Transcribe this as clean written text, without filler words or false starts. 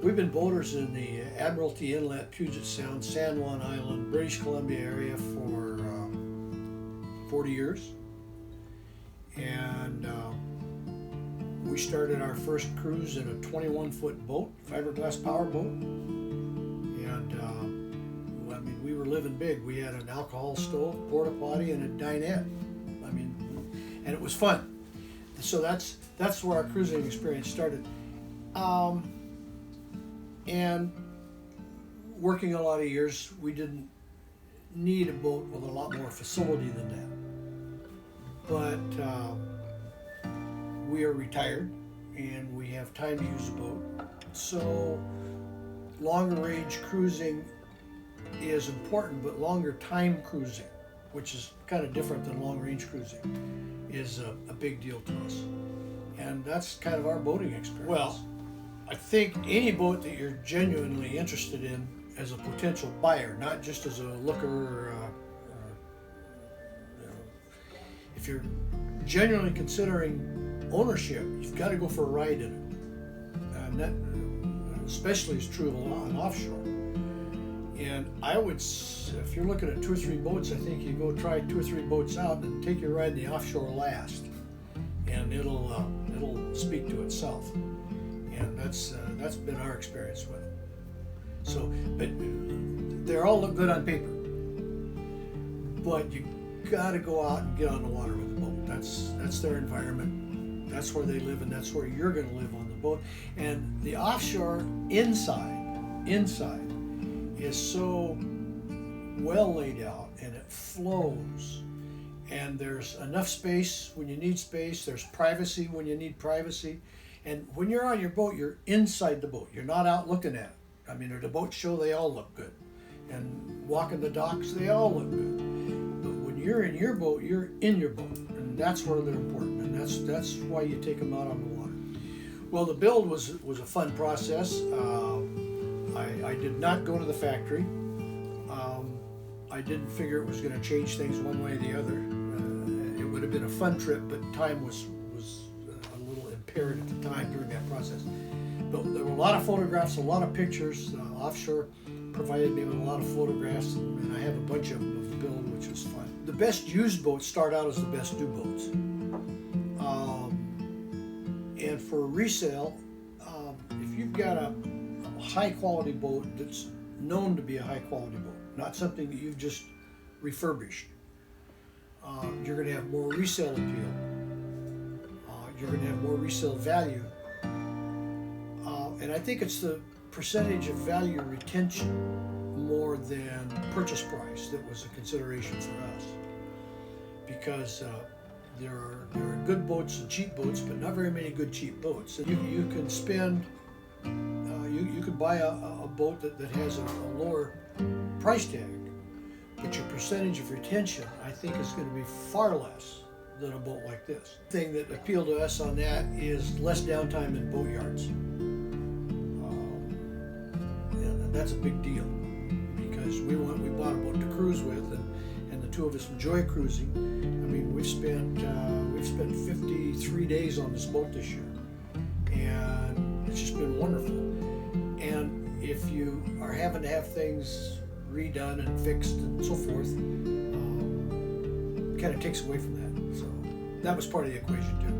We've been boaters in the Admiralty Inlet, Puget Sound, San Juan Island, British Columbia area for 40 years. And we started our first cruise in a 21-foot boat, fiberglass power boat. And I mean, we were living big. We had an alcohol stove, porta potty, and a dinette. I mean, and it was fun. So that's where our cruising experience started. And working a lot of years, we didn't need a boat with a lot more facility than that. But we are retired and we have time to use a boat. So longer range cruising is important, but longer time cruising, which is kind of different than long range cruising, is a big deal to us. And that's kind of our boating experience. Well, I think any boat that you're genuinely interested in as a potential buyer, not just as a looker or if you're genuinely considering ownership, you've got to go for a ride in it. And that especially is true on offshore. And I would, if you're looking at 2 or 3 boats, I think you go try 2 or 3 boats out and take your ride in the offshore last, and it'll speak to itself. And that's been our experience with it. So, but they all look good on paper. But you got to go out and get on the water with the boat. That's their environment. That's where they live, and that's where you're going to live on the boat. And the offshore inside is so well laid out, and it flows. And there's enough space when you need space. There's privacy when you need privacy. And when you're on your boat, you're inside the boat. You're not out looking at it. I mean, at a boat show, they all look good. And walking the docks, they all look good. But when you're in your boat, you're in your boat. And that's where they're important. And that's why you take them out on the water. Well, the build was a fun process. I did not go to the factory. I didn't figure it was going to change things one way or the other. It would have been a fun trip, but time was a little impaired at the time during that process. But there were a lot of photographs, a lot of pictures. Offshore provided me with a lot of photographs, and I have a bunch of them of the build, which was fun. The best used boats start out as the best new boats. And for resale, if you've got a high quality boat that's known to be a high quality boat, not something that you've just refurbished, you're going to have more resale appeal. You're going to have more resale value. And I think it's the percentage of value retention more than purchase price that was a consideration for us. Because there are good boats and cheap boats, but not very many good cheap boats. And you can spend, you could buy a boat that has a lower price tag, but your percentage of retention, I think, is going to be far less than a boat like this. The thing that appealed to us on that is less downtime in boat yards. And that's a big deal, because we bought a boat to cruise with, and the two of us enjoy cruising. I mean, we've spent 53 days on this boat this year, and it's just been wonderful. And if you are having to have things redone and fixed and so forth, kind of takes away from that. So that was part of the equation too.